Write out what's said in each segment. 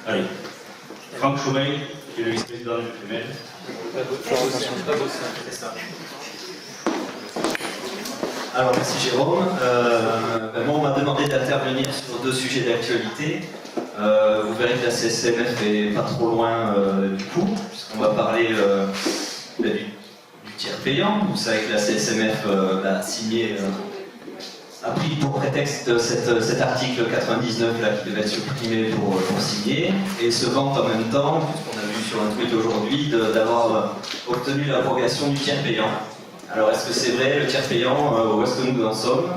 Allez. Franck Chaumet, qui est le vice-président du FML. Alors merci Jérôme. Moi on m'a demandé d'intervenir sur deux sujets d'actualité. Vous verrez que la CSMF est pas trop loin du coup, puisqu'on va parler du tiers payant. Vous savez que la CSMF a signé, a pris pour prétexte cet article 99 là, qui devait être supprimé pour signer, et se vante en même temps, puisqu'on a vu sur un tweet aujourd'hui, d'avoir obtenu l'abrogation du tiers payant. Alors est-ce que c'est vrai, le tiers payant, où est-ce que nous en sommes?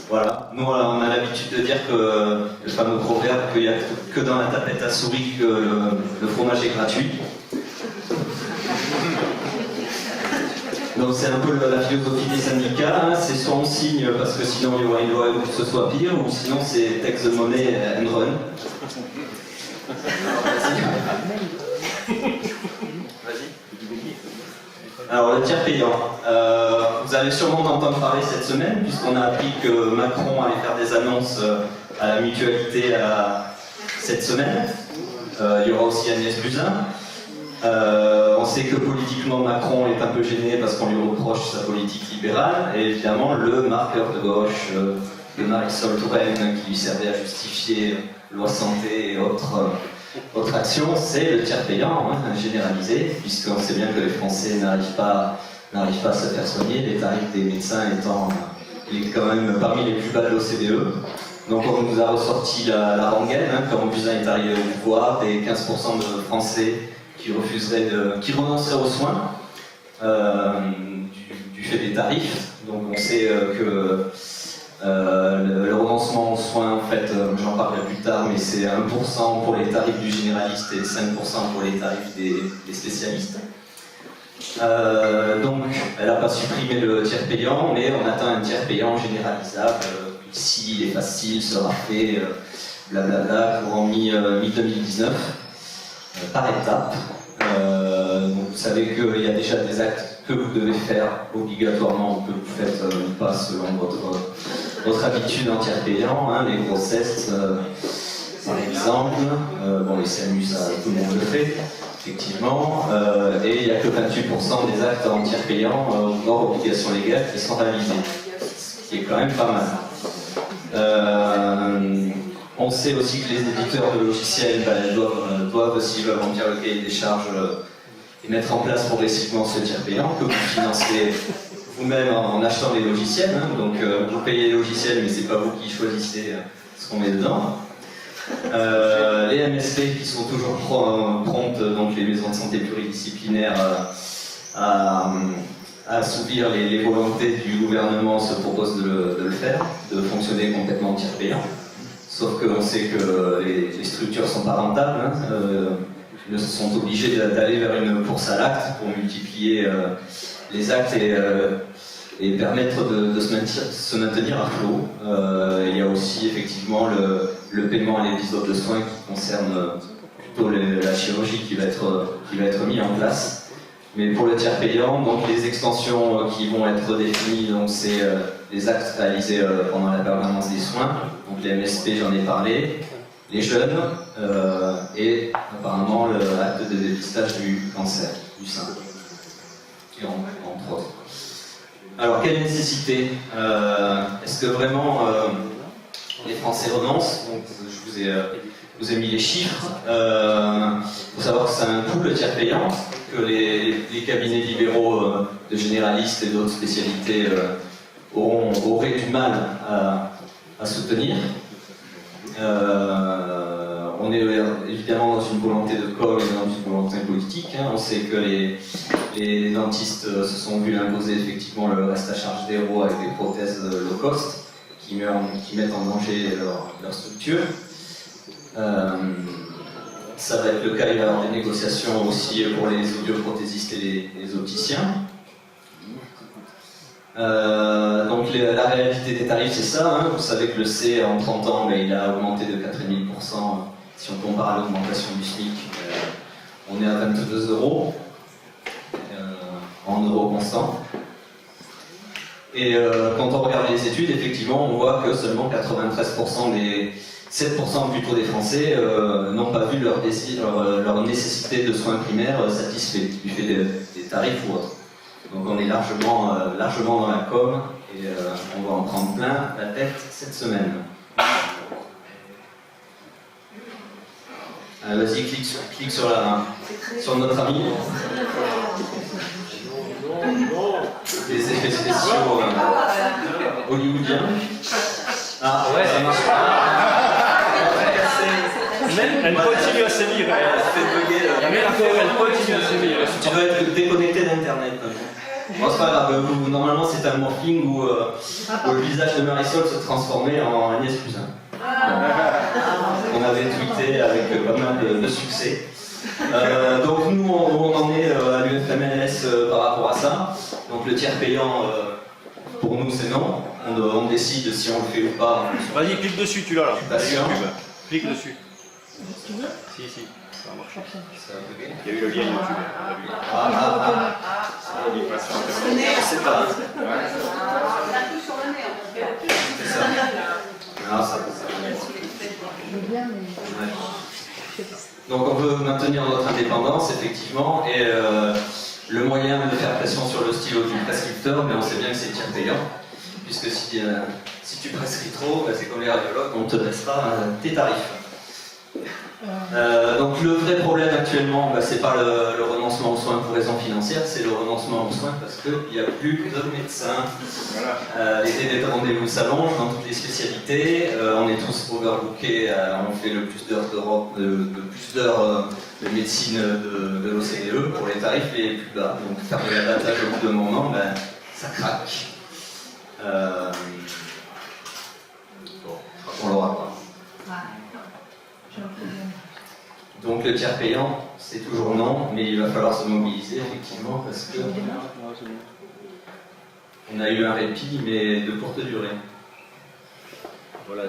Voilà, nous on a l'habitude de dire que le fameux proverbe qu'il n'y a que dans la tapette à souris que le fromage est gratuit. Donc c'est un peu la philosophie des syndicats, hein. C'est soit on signe parce que sinon il y aura une loi pour que ce soit pire, ou sinon c'est tax the money and run. Alors le tiers payant, vous allez sûrement entendre parler cette semaine, puisqu'on a appris que Macron allait faire des annonces à la mutualité cette semaine. Il y aura aussi Agnès Buzyn. On sait que politiquement Macron est un peu gêné parce qu'on lui reproche sa politique libérale, et évidemment le marqueur de gauche de Marisol Touraine qui lui servait à justifier loi santé et autre action, c'est le tiers payant, hein, généralisé, puisqu'on sait bien que les Français n'arrivent pas à se faire soigner, les tarifs des médecins étant quand même parmi les plus bas de l'OCDE. Donc on nous a ressorti la rengaine, hein, comme Buzyn est arrivé au pouvoir, des 15% de Français qui renonceraient aux soins du fait des tarifs. Donc on sait que le renoncement aux soins, en fait, j'en parlerai plus tard, mais c'est 1% pour les tarifs du généraliste et 5% pour les tarifs des spécialistes. Donc elle n'a pas supprimé le tiers payant, mais on attend un tiers payant généralisable. Ici, il est facile, sera fait, blablabla, courant mi-2019. Par étapes. Donc vous savez qu'il y a déjà des actes que vous devez faire obligatoirement, que vous faites pas selon votre habitude en tiers payant, hein, les grossesses par exemple, bon les SAMU ça tout le monde le fait, effectivement, et il n'y a que 28% des actes en tiers payant hors obligation légale qui sont réalisés, ce qui est quand même pas mal. On sait aussi que les éditeurs de logiciels doivent, s'ils veulent remplir le cahier des charges, et mettre en place progressivement ce tiers payant, que vous financez vous-même en achetant les logiciels. Hein. Donc vous payez les logiciels, mais c'est pas vous qui choisissez ce qu'on met dedans. Les MSP qui sont toujours promptes, donc les maisons de santé pluridisciplinaires, à assouvir les volontés du gouvernement, se proposent de le faire, de fonctionner complètement en tiers payant. Sauf qu'on sait que les structures ne sont pas rentables, hein, ils sont obligés d'aller vers une course à l'acte pour multiplier les actes et permettre de se maintenir à flot. Il y a aussi effectivement le paiement à l'épisode de soins qui concerne plutôt la chirurgie qui va être mis en place. Mais pour le tiers payant, donc les extensions qui vont être définies, donc c'est les actes réalisés pendant la permanence des soins, donc les MSP j'en ai parlé, les jeunes et apparemment l'acte de dépistage du cancer du sein, et entre autres. Alors quelle nécessité? Est-ce que vraiment les Français renoncent? Donc, je vous ai mis les chiffres. Il faut savoir que c'est un coût le tiers payant, que les cabinets libéraux de généralistes et d'autres spécialités auraient du mal à soutenir. On est évidemment dans une volonté de com et dans une volonté politique. Hein. On sait que les dentistes se sont vus imposer effectivement le reste à charge d'euros avec des prothèses low cost qui mettent en danger leur structure. Ça va être le cas, il va y avoir des négociations aussi pour les audioprothésistes et les opticiens. Donc la réalité des tarifs c'est ça, hein. Vous savez que le C en 30 ans il a augmenté de 4,5%. Si on compare à l'augmentation du SMIC, on est à 22 € en euros constants. Et quand on regarde les études, effectivement, on voit que seulement 93% des 7% plutôt des Français n'ont pas vu leur nécessité de soins primaires satisfait, du fait des tarifs ou autres. Donc on est largement dans la com et on va en prendre plein la tête cette semaine. Vas-y, clique sur notre ami. Des effets spéciaux hollywoodiens. Ah ouais, ça marche pas. Même elle continue à se lire. Elle continue à se lire. Tu dois être déconnecté d'internet. Bon, c'est pas grave, normalement c'est un morphing où le visage de Marisol se transformait en Agnès Buzyn. On avait tweeté avec pas mal de succès. Donc nous on en est à l'UFMLS par rapport à ça. Donc le tiers payant pour nous c'est non. On décide si on le fait ou pas. Vas-y, clique dessus, tu l'as là. Patient. Clique dessus. Si, ça a marché. Il y a eu le lien YouTube. C'est pas. C'est ça. Ah, ça. Donc on veut maintenir notre indépendance, effectivement, et le moyen de faire pression sur le stylo du prescripteur, mais on sait bien que c'est tiers payant, puisque si tu prescris trop, c'est comme les radiologues, on te baissera tes tarifs. Donc le vrai problème actuellement, c'est pas le renoncement aux soins pour raison financière, c'est le renoncement aux soins parce qu'il n'y a plus de médecins. Les délais de rendez-vous s'allongent dans toutes les spécialités, on est tous overbookés, on fait le plus d'heures de médecine de l'OCDE pour les tarifs les plus bas. Donc faire de l'abattage au bout d'un moment, ça craque. Bon, on l'aura pas. Donc le tiers payant, c'est toujours non, mais il va falloir se mobiliser effectivement parce que on a eu un répit, mais de courte durée. Voilà.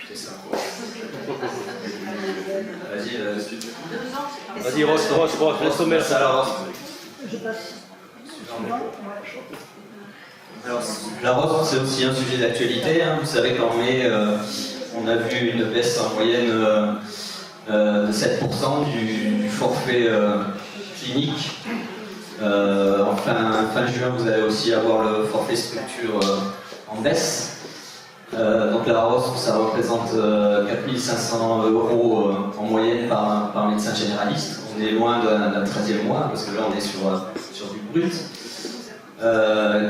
C'est ça. Vas-y, Ross, laisse tomber ça la Ross. Alors, la Ross, c'est aussi un sujet d'actualité. Vous savez qu'en mai, on a vu une baisse en moyenne de 7% du forfait clinique. Fin juin, vous allez aussi avoir le forfait structure en baisse. Donc la Ross, ça représente 4 500 € en moyenne par médecin généraliste. On est loin d'un 13e mois, parce que là on est sur du brut.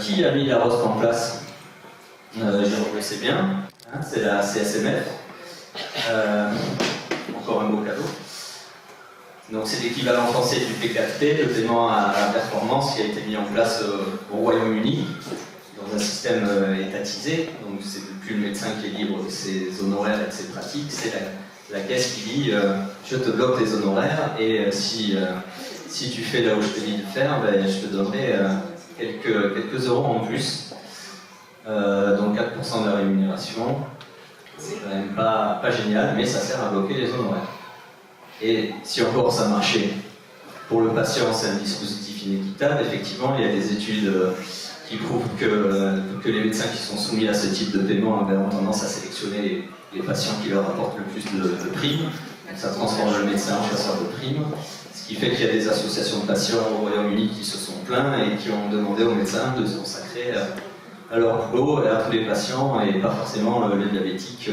Qui a mis la Ross en place? Je le sais bien, c'est la CSMF. Encore un beau cadeau. Donc c'est l'équivalent français du P4P, le paiement à la performance qui a été mis en place au Royaume-Uni, dans un système étatisé. Donc c'est plus le médecin qui est libre de ses honoraires et de ses pratiques, c'est la caisse qui dit je te bloque les honoraires et si tu fais là où je te dis de faire, je te donnerai quelques euros en plus. Donc 4% de la rémunération, c'est quand même pas génial, mais ça sert à bloquer les honoraires. Et si encore ça marchait pour le patient, c'est un dispositif inéquitable. Effectivement, il y a des études qui prouvent que les médecins qui sont soumis à ce type de paiement ont tendance à sélectionner les patients qui leur apportent le plus de primes. Donc ça transforme le médecin en chasseur de primes. Ce qui fait qu'il y a des associations de patients au Royaume-Uni qui se sont plaints et qui ont demandé aux médecins de se consacrer à leur boulot et à tous les patients et pas forcément les diabétiques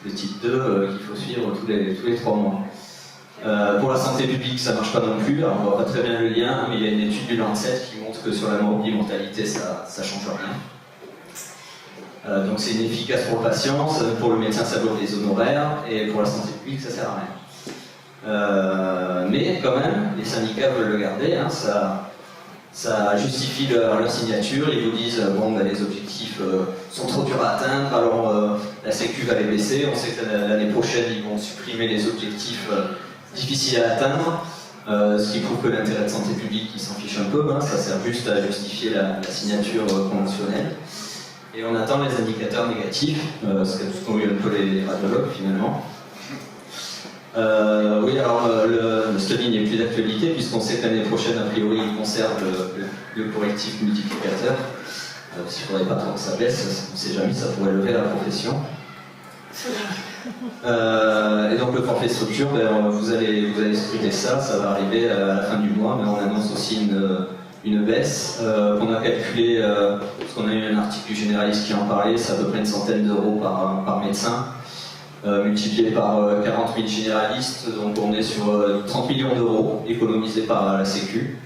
de type 2 qu'il faut suivre tous les 3 mois. Pour la santé publique, ça ne marche pas non plus. Alors, on ne voit pas très bien le lien, mais il y a une étude du Lancet qui montre que sur la mortalité, ça ne change rien. Donc c'est inefficace pour le patient, pour le médecin ça bloque les honoraires, et pour la santé publique ça sert à rien. Mais quand même, les syndicats veulent le garder, ça justifie leur signature, ils vous disent les objectifs sont trop durs à atteindre, alors la Sécu va les baisser, on sait que l'année prochaine ils vont supprimer les objectifs difficiles à atteindre, ce qui prouve que l'intérêt de santé publique il s'en fiche un peu, ça sert juste à justifier la signature conventionnelle. Et on attend les indicateurs négatifs, ce qu'ont eu un peu les radiologues finalement. Oui, alors le study n'est plus d'actualité puisqu'on sait que l'année prochaine, a priori, il conserve le correctif multiplicateur. Parce qu'il ne faudrait pas trop que ça baisse, on ne sait jamais, ça pourrait lever la profession. Et donc le forfait structure, ben, vous allez scruter ça, ça va arriver à la fin du mois, mais on annonce aussi une baisse qu'on a calculée, parce qu'on a eu un article du généraliste qui en parlait, c'est à peu près une centaine d'euros par médecin, multiplié par 40 000 généralistes, donc on est sur 30 millions d'euros économisés par la Sécu,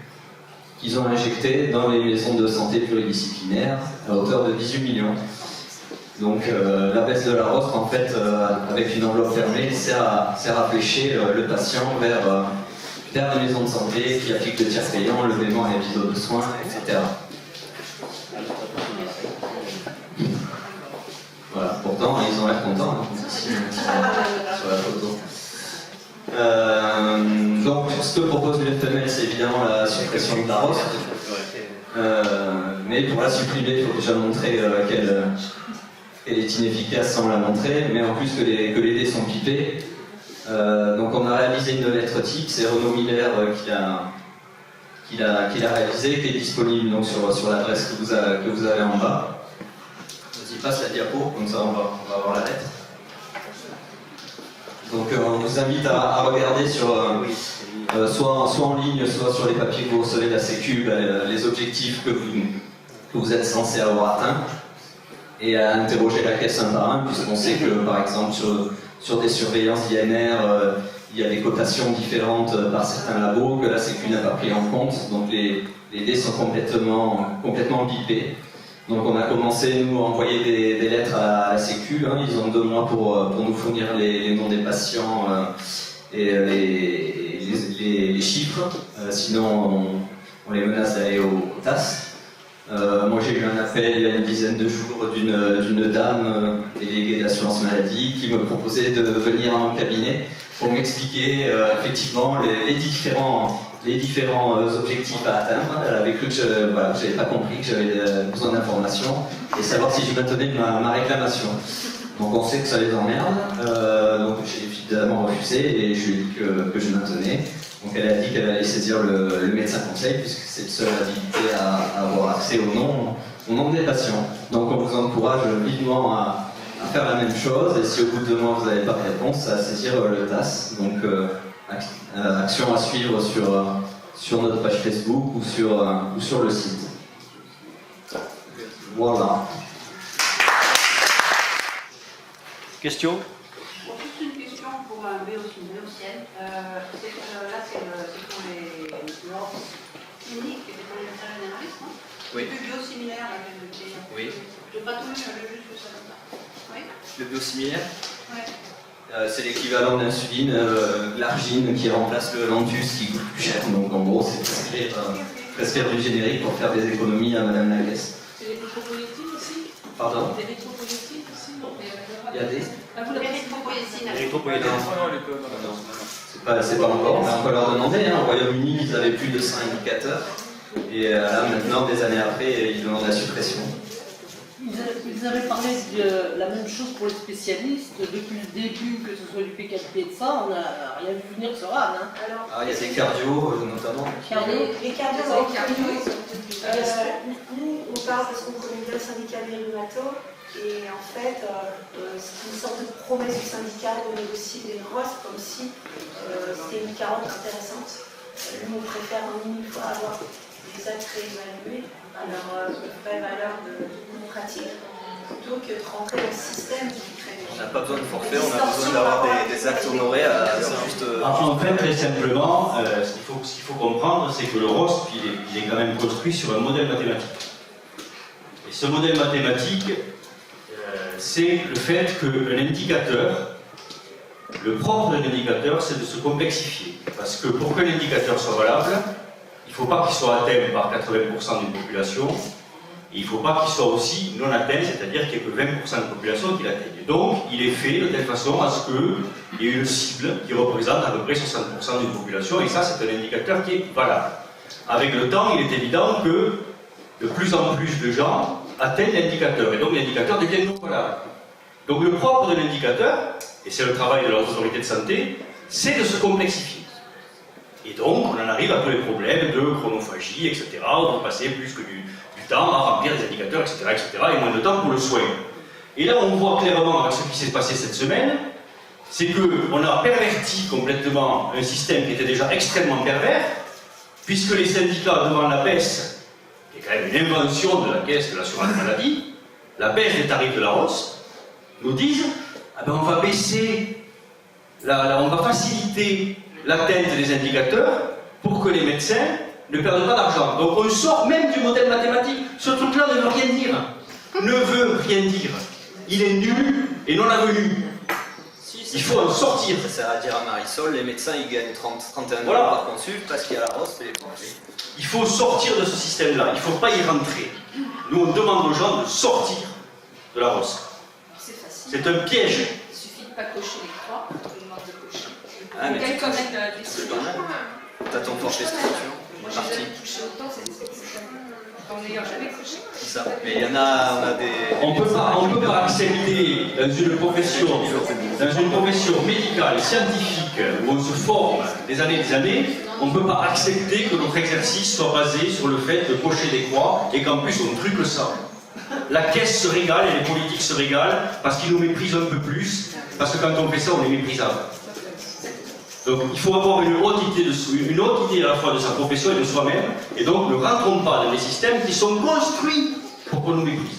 qu'ils ont injectés dans les maisons de santé pluridisciplinaires à hauteur de 18 millions. Donc la baisse de la ROSP, en fait, avec une enveloppe fermée, sert à flécher le patient vers les maisons de santé qui appliquent le tiers payant, le paiement et l'épisode de soins, etc. Voilà, pourtant, ils ont l'air contents, hein, ici, sur la photo. Donc, ce que propose l'UFML, c'est évidemment la suppression de la ROSP. Mais pour la supprimer, il faut déjà montrer qu'elle est inefficace sans la montrer, mais en plus que les dés sont pipés. Donc on a réalisé une lettre type, c'est Renaud Miller qui l'a réalisé, qui est disponible donc, sur l'adresse que vous avez en bas. Vas-y, passe la diapo, comme ça on va avoir la lettre. Donc on vous invite à regarder soit en ligne, soit sur les papiers que vous recevez de la Sécu, les objectifs que vous êtes censés avoir atteints, et à interroger la caisse un par un, puisqu'on sait que par exemple sur des surveillances d'INR, il y a des cotations différentes par certains labos que la Sécu n'a pas pris en compte, donc les dés sont complètement bipés. Donc on a commencé, nous, à envoyer des lettres à la Sécu, hein. Ils ont 2 mois pour nous fournir les noms des patients et les chiffres, sinon on les menace d'aller au TAS. Moi j'ai eu un appel il y a une dizaine de jours d'une dame déléguée de l'assurance maladie qui me proposait de venir à mon cabinet pour m'expliquer effectivement les différents objectifs à atteindre. Elle avait cru que je n'avais pas compris, que j'avais besoin d'informations et savoir si je maintenais ma réclamation. Donc on sait que ça les emmerde, donc j'ai évidemment refusé et je lui ai dit que je maintenais. Donc elle a dit qu'elle allait saisir le médecin conseil puisque c'est le seul habilité à avoir accès au nom des patients. Donc on vous encourage vivement à faire la même chose et si au bout de 2 mois vous n'avez pas de réponse, à saisir le TAS. Donc action à suivre sur notre page Facebook ou sur le site. Voilà. Question? Juste une question pour un béotien. Là, c'est pour les normes cliniques et pour les médecins généralistes, non? Oui. Le biosimilaire, là, que je dis. Oui. Je n'ai pas tout lu, j'avais juste vu ça comme ça. Oui. Le biosimilaire, Ouais. c'est l'équivalent de l'insuline, l'argine qui remplace le Lantus qui coûte plus cher. Donc en gros, c'est prescrire du générique pour faire des économies à Madame Laguesse. C'est l'érythropoïétine aussi? Pardon? L'érythropoïétine aussi? Non. Il y a des... Ah, vous l'avez l'érythropoïétine. Érythropoïétine. C'est pas encore, mais on peut leur demander. Hein. Au Royaume-Uni, ils avaient plus de 100 indicateurs. Et là, maintenant, des années après, ils demandent la suppression. Ils avaient parlé de la même chose pour les spécialistes depuis le début, que ce soit du P4P et de ça, on n'a rien vu venir sur RAN. Hein. Alors, Il y a des cardio, notamment. les cardio, nous, on parle parce qu'on connaît bien le syndicat des rhumatos, et en fait, c'est une sorte de promesse du syndicat de négocier des ROS comme si c'était une carotte intéressante. Nous, on préfère en 1000 fois avoir des actes réévalués à leur vraie valeur de pratique, plutôt que de rentrer dans le système qui crée. On n'a pas besoin de forfait, on a besoin d'avoir des actes honorés. C'est juste. En fait, très simplement, ce qu'il faut comprendre, c'est que le ROSP, il est quand même construit sur un modèle mathématique. Et ce modèle mathématique, c'est le fait qu'un indicateur, le propre d'un indicateur, c'est de se complexifier. Parce que pour que l'indicateur soit valable, il ne faut pas qu'il soit atteint par 80% d'une population, et il ne faut pas qu'il soit aussi non atteint, c'est-à-dire qu'il n'y ait que 20% de la population qui l'atteigne. Donc, il est fait de telle façon à ce qu'il y ait une cible qui représente à peu près 60% d'une population, et ça, c'est un indicateur qui est valable. Avec le temps, il est évident que de plus en plus de gens atteignent l'indicateur, et donc l'indicateur devient non valable. Donc, le propre de l'indicateur, et c'est le travail de l'autorité de santé, c'est de se complexifier. Et donc, on en arrive à tous les problèmes de chronophagie, etc., on va passer plus que du temps à remplir des indicateurs, etc., et moins de temps pour le soin. Et là, on voit clairement avec ce qui s'est passé cette semaine, c'est qu'on a perverti complètement un système qui était déjà extrêmement pervers, puisque les syndicats, devant la baisse, qui est quand même une invention de la caisse de l'assurance maladie, la baisse des tarifs de la ROS, nous disent ah ben on va baisser, on va faciliter l'atteinte des indicateurs pour que les médecins ne perdent pas d'argent. Donc on sort même du modèle mathématique. Ce truc-là ne veut rien dire. Ne veut rien dire. Il est nul et non avenu. Il faut en sortir. Ça sert à dire à Marisol, les médecins ils gagnent 31 Voilà. € par consulte parce qu'il y a la ROS et les congés. Il faut sortir de ce système-là. Il ne faut pas y rentrer. Nous, on demande aux gens de sortir de la ROS. C'est facile. C'est un piège. Il suffit de ne pas cocher les trois, on te demande de cocher. Ah, mais Quel tu quand touches- même des c'est pas mal. T'as ton forfait structure, Moi, une j'ai partie. jamais touché autant, c'est en n'ayant jamais coché. C'est ça. Mais il y en a, on a des. On peut pas accepter dans une profession médicale, scientifique, où on se forme des années, on ne peut pas accepter que notre exercice soit basé sur le fait de cocher des croix et qu'en plus on truque ça. La caisse se régale et les politiques se régalent parce qu'ils nous méprisent un peu plus, parce que quand on fait ça, on est méprisable. Donc il faut avoir une haute idée à la fois de sa profession et de soi-même, et donc ne rentrons pas dans des systèmes qui sont construits pour qu'on nous méprise.